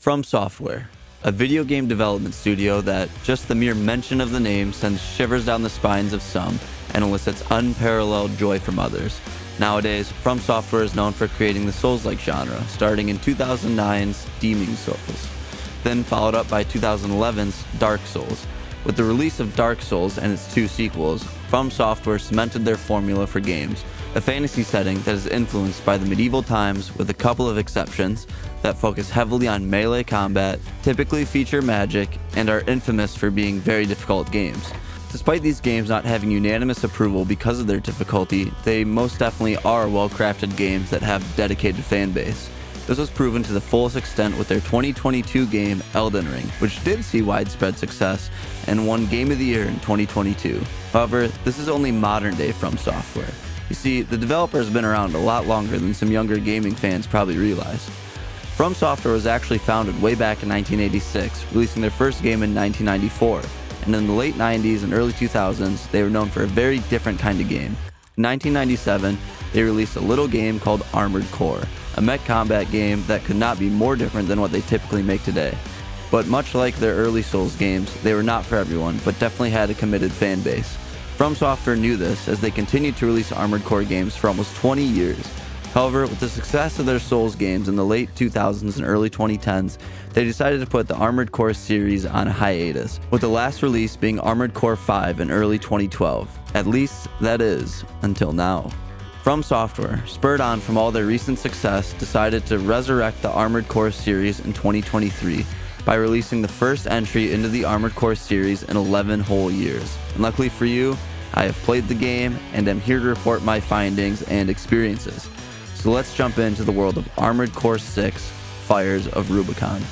From Software, a video game development studio that just the mere mention of the name sends shivers down the spines of some and elicits unparalleled joy from others. Nowadays, From Software is known for creating the Souls-like genre, starting in 2009's Demon Souls, then followed up by 2011's Dark Souls. With the release of Dark Souls and its two sequels, From Software cemented their formula for games, a fantasy setting that is influenced by the medieval times with a couple of exceptions that focus heavily on melee combat, typically feature magic, and are infamous for being very difficult games. Despite these games not having unanimous approval because of their difficulty, they most definitely are well-crafted games that have a dedicated fan base. This was proven to the fullest extent with their 2022 game Elden Ring, which did see widespread success and won Game of the Year in 2022. However, this is only modern-day From Software. You see, the developer has been around a lot longer than some younger gaming fans probably realize. From Software was actually founded way back in 1986, releasing their first game in 1994, and in the late 90s and early 2000s, they were known for a very different kind of game. In 1997, they released a little game called Armored Core, a mech combat game that could not be more different than what they typically make today. But much like their early Souls games, they were not for everyone, but definitely had a committed fan base. From Software knew this as they continued to release Armored Core games for almost 20 years. However, with the success of their Souls games in the late 2000s and early 2010s, they decided to put the Armored Core series on a hiatus, with the last release being Armored Core 5 in early 2012. At least, that is, until now. From Software, spurred on from all their recent success, decided to resurrect the Armored Core series in 2023 by releasing the first entry into the Armored Core series in 11 whole years. And luckily for you, I have played the game and am here to report my findings and experiences. So let's jump into the world of Armored Core 6, Fires of Rubicon.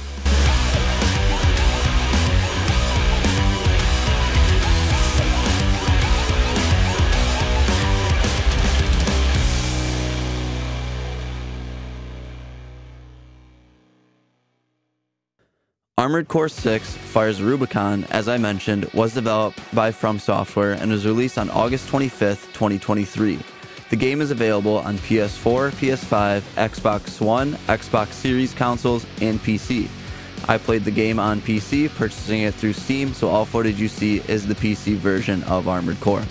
Armored Core 6, Fires of Rubicon, as I mentioned, was developed by From Software and was released on August 25th, 2023. The game is available on PS4, PS5, Xbox One, Xbox Series consoles, and PC. I played the game on PC, purchasing it through Steam, so all footage you see is the PC version of Armored Core.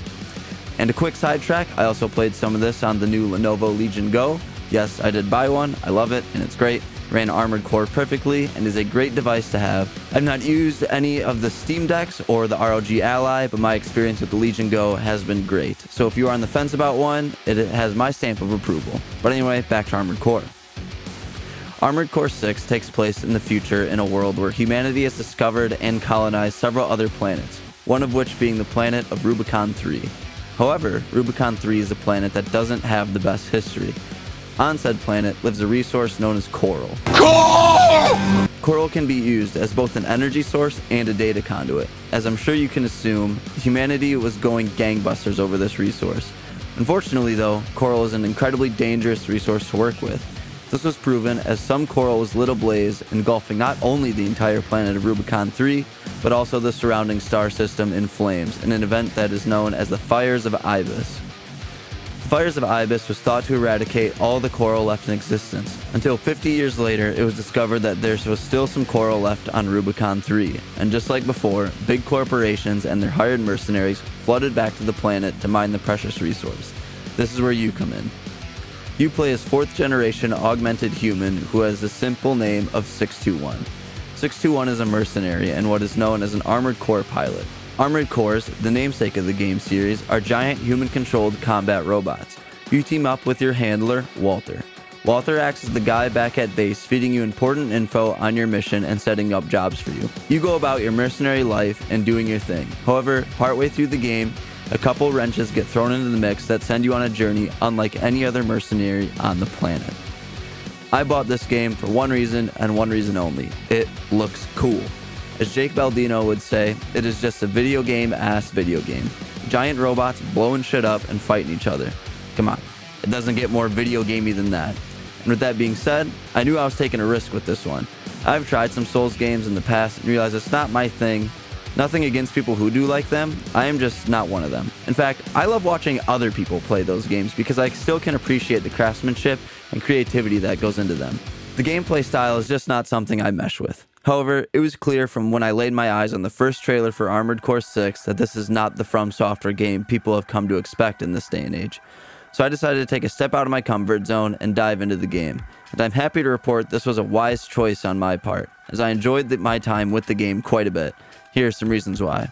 And a quick sidetrack, I also played some of this on the new Lenovo Legion Go. Yes, I did buy one, I love it, and it's great. Ran Armored Core perfectly and is a great device to have. I've not used any of the Steam Decks or the ROG Ally, but my experience with the Legion Go has been great. So if you are on the fence about one, it has my stamp of approval. But anyway, back to Armored Core. Armored Core 6 takes place in the future in a world where humanity has discovered and colonized several other planets, one of which being the planet of Rubicon 3. However, Rubicon 3 is a planet that doesn't have the best history. On said planet lives a resource known as coral. Coral can be used as both an energy source and a data conduit. As I'm sure you can assume, humanity was going gangbusters over this resource. Unfortunately though, coral is an incredibly dangerous resource to work with. This was proven as some coral was lit ablaze, engulfing not only the entire planet of Rubicon 3, but also the surrounding star system in flames in an event that is known as the Fires of Ibis. The Fires of Ibis was thought to eradicate all the coral left in existence, until 50 years later it was discovered that there was still some coral left on Rubicon 3, and just like before, big corporations and their hired mercenaries flooded back to the planet to mine the precious resource. This is where you come in. You play as 4th generation augmented human who has the simple name of 621. 621 is a mercenary and what is known as an Armored Core pilot. Armored Cores, the namesake of the game series, are giant human-controlled combat robots. You team up with your handler, Walter. Walter acts as the guy back at base feeding you important info on your mission and setting up jobs for you. You go about your mercenary life and doing your thing. However, partway through the game, a couple wrenches get thrown into the mix that send you on a journey unlike any other mercenary on the planet. I bought this game for one reason and one reason only. It looks cool. As Jake Baldino would say, it is just a video game-ass video game. Giant robots blowing shit up and fighting each other. Come on, it doesn't get more video gamey than that. And with that being said, I knew I was taking a risk with this one. I've tried some Souls games in the past and realized it's not my thing. Nothing against people who do like them, I am just not one of them. In fact, I love watching other people play those games because I still can appreciate the craftsmanship and creativity that goes into them. The The gameplay style is just not something I mesh with. However, it was clear from when I laid my eyes on the first trailer for Armored Core 6 that this is not the From Software game people have come to expect in this day and age. So I decided to take a step out of my comfort zone and dive into the game. And I'm happy to report this was a wise choice on my part, as I enjoyed my time with the game quite a bit. Here are some reasons why.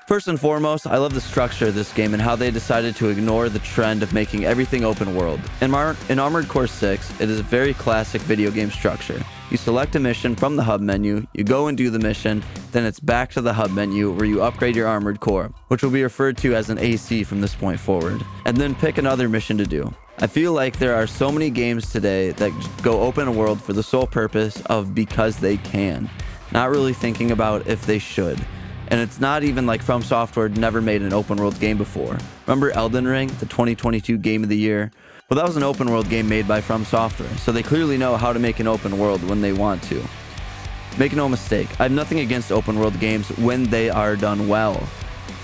First and foremost, I love the structure of this game and how they decided to ignore the trend of making everything open world. In Armored Core 6, it is a very classic video game structure. You select a mission from the hub menu, you go and do the mission, then it's back to the hub menu where you upgrade your Armored Core, which will be referred to as an AC from this point forward, and then pick another mission to do. I feel like there are so many games today that go open world for the sole purpose of because they can, not really thinking about if they should. And it's not even like From Software never made an open world game before. Remember Elden Ring, the 2022 Game of the Year? Well, that was an open world game made by From Software, so they clearly know how to make an open world when they want to. Make no mistake, I have nothing against open world games when they are done well.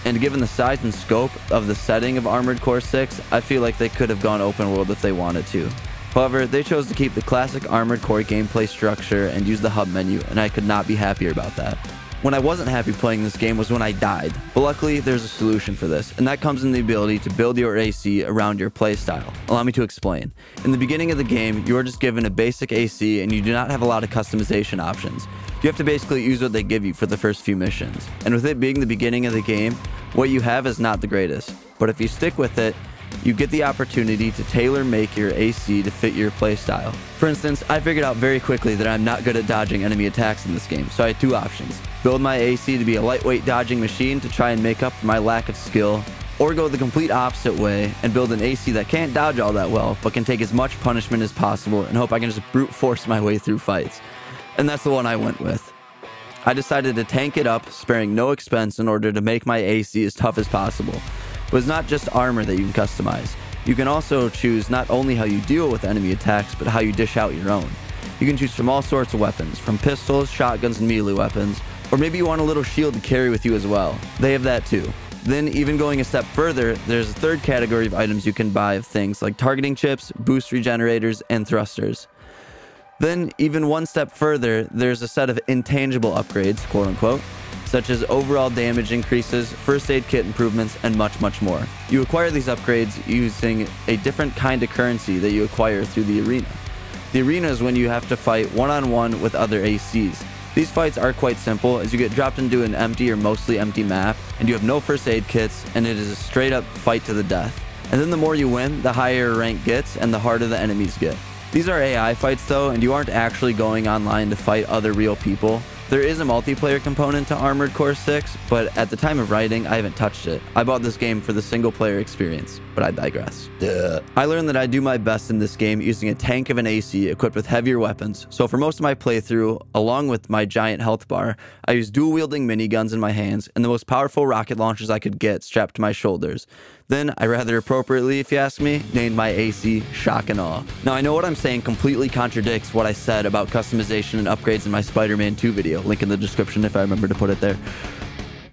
And given the size and scope of the setting of Armored Core 6, I feel like they could have gone open world if they wanted to. However, they chose to keep the classic Armored Core gameplay structure and use the hub menu, and I could not be happier about that. When I wasn't happy playing this game was when I died, but luckily there's a solution for this, and that comes in the ability to build your AC around your playstyle. Allow me to explain. In the beginning of the game, you are just given a basic AC and you do not have a lot of customization options. You have to basically use what they give you for the first few missions, and with it being the beginning of the game, what you have is not the greatest, but if you stick with it, you get the opportunity to tailor-make your AC to fit your playstyle. For instance, I figured out very quickly that I'm not good at dodging enemy attacks in this game, so I had two options. Build my AC to be a lightweight dodging machine to try and make up for my lack of skill, or go the complete opposite way and build an AC that can't dodge all that well, but can take as much punishment as possible and hope I can just brute force my way through fights. And that's the one I went with. I decided to tank it up, sparing no expense in order to make my AC as tough as possible. But it's not just armor that you can customize. You can also choose not only how you deal with enemy attacks, but how you dish out your own. You can choose from all sorts of weapons, from pistols, shotguns, and melee weapons, or maybe you want a little shield to carry with you as well. They have that too. Then, even going a step further, there's a third category of items you can buy of things like targeting chips, boost regenerators, and thrusters. Then, even one step further, there's a set of intangible upgrades, quote unquote, such as overall damage increases, first aid kit improvements, and much, much more. You acquire these upgrades using a different kind of currency that you acquire through the arena. The arena is when you have to fight one-on-one with other ACs. These fights are quite simple, as you get dropped into an empty or mostly empty map, and you have no first aid kits, and it is a straight up fight to the death. And then the more you win, the higher your rank gets, and the harder the enemies get. These are AI fights though, and you aren't actually going online to fight other real people. There is a multiplayer component to Armored Core 6, but at the time of writing, I haven't touched it. I bought this game for the single player experience, but I digress. I learned that I do my best in this game using a tank of an AC equipped with heavier weapons, so for most of my playthrough, along with my giant health bar, I used dual-wielding miniguns in my hands and the most powerful rocket launchers I could get strapped to my shoulders. Then, I rather appropriately, if you ask me, named my AC Shock and Awe. Now, I know what I'm saying completely contradicts what I said about customization and upgrades in my Spider-Man 2 video, link in the description if I remember to put it there.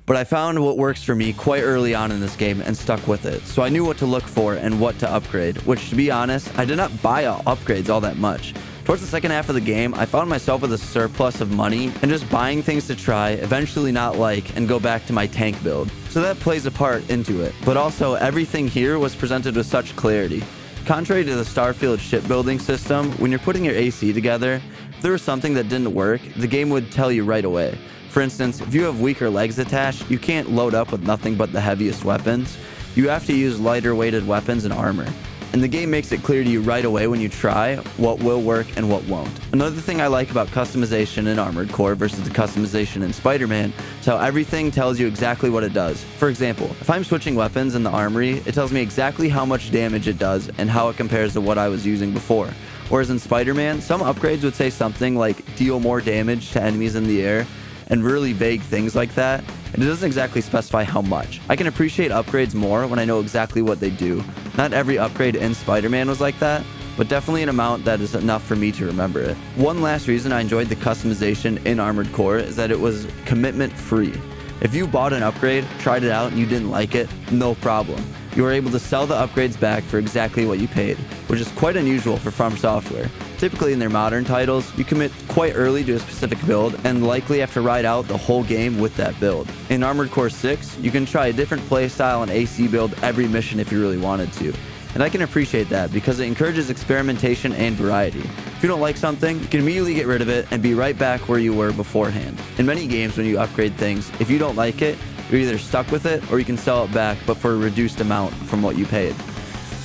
But I found what works for me quite early on in this game and stuck with it, so I knew what to look for and what to upgrade, which, to be honest, I did not buy upgrades all that much. Towards the second half of the game, I found myself with a surplus of money and just buying things to try, eventually not like, and go back to my tank build. So that plays a part into it. But also, everything here was presented with such clarity. Contrary to the Starfield shipbuilding system, when you're putting your AC together, if there was something that didn't work, the game would tell you right away. For instance, if you have weaker legs attached, you can't load up with nothing but the heaviest weapons. You have to use lighter weighted weapons and armor. And the game makes it clear to you right away when you try what will work and what won't. Another thing I like about customization in Armored Core versus the customization in Spider-Man is how everything tells you exactly what it does. For example, if I'm switching weapons in the armory, it tells me exactly how much damage it does and how it compares to what I was using before. Whereas in Spider-Man, some upgrades would say something like deal more damage to enemies in the air, and really vague things like that, and it doesn't exactly specify how much. I can appreciate upgrades more when I know exactly what they do. Not every upgrade in Spider-Man was like that, but definitely an amount that is enough for me to remember it. One last reason I enjoyed the customization in Armored Core is that it was commitment free. If you bought an upgrade, tried it out, and you didn't like it, no problem. You were able to sell the upgrades back for exactly what you paid, which is quite unusual for From Software. Typically in their modern titles, you commit quite early to a specific build and likely have to ride out the whole game with that build. In Armored Core 6, you can try a different playstyle and AC build every mission if you really wanted to. And I can appreciate that because it encourages experimentation and variety. If you don't like something, you can immediately get rid of it and be right back where you were beforehand. In many games, when you upgrade things, if you don't like it, you're either stuck with it or you can sell it back, but for a reduced amount from what you paid.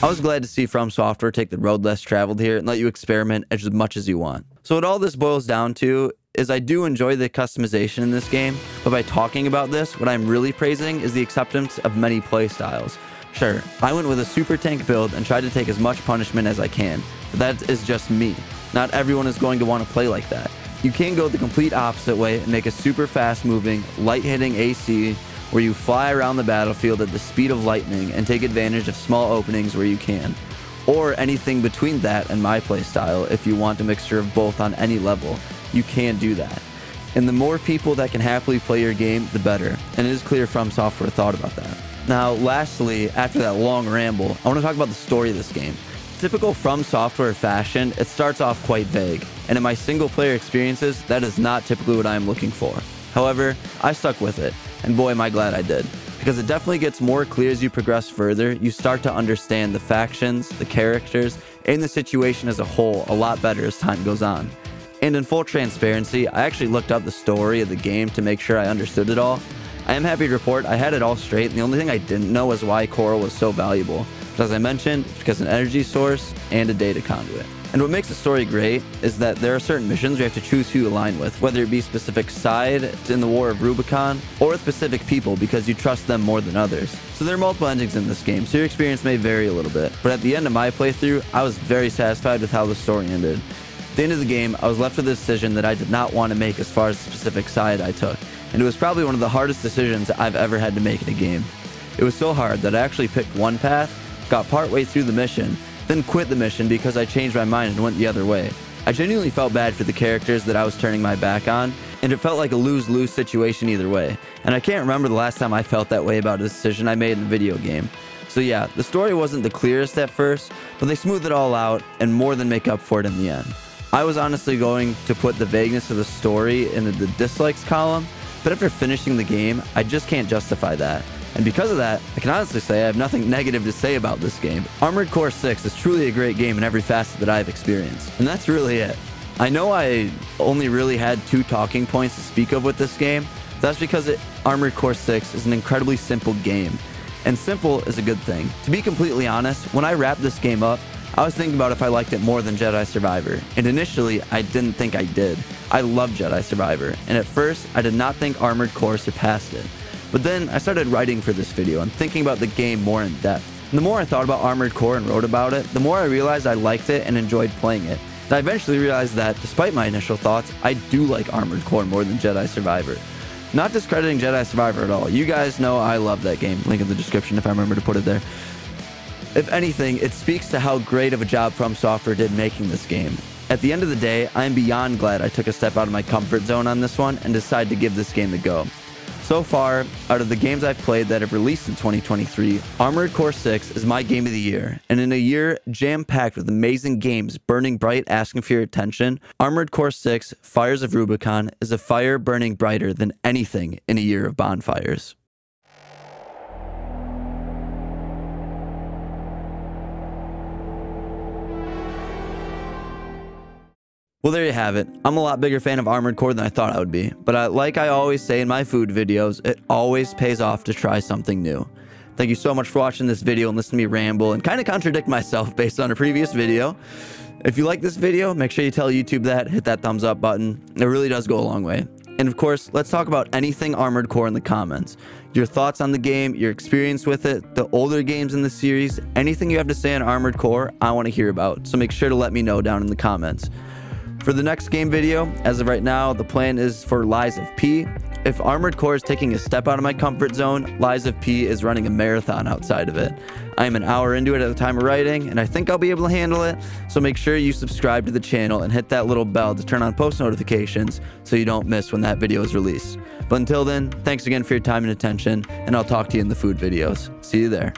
I was glad to see From Software take the road less traveled here and let you experiment as much as you want. So what all this boils down to is I do enjoy the customization in this game, but by talking about this, what I'm really praising is the acceptance of many playstyles. Sure, I went with a super tank build and tried to take as much punishment as I can, but that is just me. Not everyone is going to want to play like that. You can go the complete opposite way and make a super fast moving, light hitting AC where you fly around the battlefield at the speed of lightning and take advantage of small openings where you can. Or anything between that and my playstyle if you want a mixture of both on any level, you can do that. And the more people that can happily play your game, the better. And it is clear From Software thought about that. Now, lastly, after that long ramble, I want to talk about the story of this game. Typical From Software fashion, it starts off quite vague, and in my single-player experiences, that is not typically what I am looking for. However, I stuck with it, and boy am I glad I did, because it definitely gets more clear as you progress further. You start to understand the factions, the characters, and the situation as a whole a lot better as time goes on. And in full transparency, I actually looked up the story of the game to make sure I understood it all. I am happy to report I had it all straight, and the only thing I didn't know was why coral was so valuable. But as I mentioned, it's because an energy source and a data conduit. And what makes the story great is that there are certain missions you have to choose who you align with, whether it be specific side in the War of Rubicon, or with specific people because you trust them more than others. So there are multiple endings in this game, so your experience may vary a little bit. But at the end of my playthrough, I was very satisfied with how the story ended. At the end of the game, I was left with a decision that I did not want to make as far as the specific side I took. And it was probably one of the hardest decisions I've ever had to make in a game. It was so hard that I actually picked one path, got partway through the mission, then quit the mission because I changed my mind and went the other way. I genuinely felt bad for the characters that I was turning my back on, and it felt like a lose-lose situation either way. And I can't remember the last time I felt that way about a decision I made in a video game. So yeah, the story wasn't the clearest at first, but they smoothed it all out and more than make up for it in the end. I was honestly going to put the vagueness of the story in the dislikes column, but after finishing the game, I just can't justify that. And because of that, I can honestly say I have nothing negative to say about this game. Armored Core 6 is truly a great game in every facet that I've experienced. And that's really it. I know I only really had 2 talking points to speak of with this game. That's because Armored Core 6 is an incredibly simple game. And simple is a good thing. To be completely honest, when I wrapped this game up, I was thinking about if I liked it more than Jedi Survivor, and initially, I didn't think I did. I loved Jedi Survivor, and at first, I did not think Armored Core surpassed it. But then, I started writing for this video and thinking about the game more in depth. And the more I thought about Armored Core and wrote about it, the more I realized I liked it and enjoyed playing it. And I eventually realized that, despite my initial thoughts, I do like Armored Core more than Jedi Survivor. Not discrediting Jedi Survivor at all. You guys know I love that game. Link in the description if I remember to put it there. If anything, it speaks to how great of a job From Software did making this game. At the end of the day, I am beyond glad I took a step out of my comfort zone on this one and decided to give this game a go. So far, out of the games I've played that have released in 2023, Armored Core 6 is my game of the year. And in a year jam-packed with amazing games burning bright asking for your attention, Armored Core 6 Fires of Rubicon is a fire burning brighter than anything in a year of bonfires. Well, there you have it. I'm a lot bigger fan of Armored Core than I thought I would be, but like I always say in my food videos, it always pays off to try something new. Thank you so much for watching this video and listening to me ramble and kind of contradict myself based on a previous video. If you like this video, make sure you tell YouTube that, hit that thumbs up button. It really does go a long way. And of course, let's talk about anything Armored Core in the comments. Your thoughts on the game, your experience with it, the older games in the series, anything you have to say on Armored Core, I want to hear about. So make sure to let me know down in the comments. For the next game video, as of right now, the plan is for Lies of P. If Armored Core is taking a step out of my comfort zone, Lies of P is running a marathon outside of it. I am an hour into it at the time of writing, and I think I'll be able to handle it, so make sure you subscribe to the channel and hit that little bell to turn on post notifications so you don't miss when that video is released. But until then, thanks again for your time and attention, and I'll talk to you in the food videos. See you there.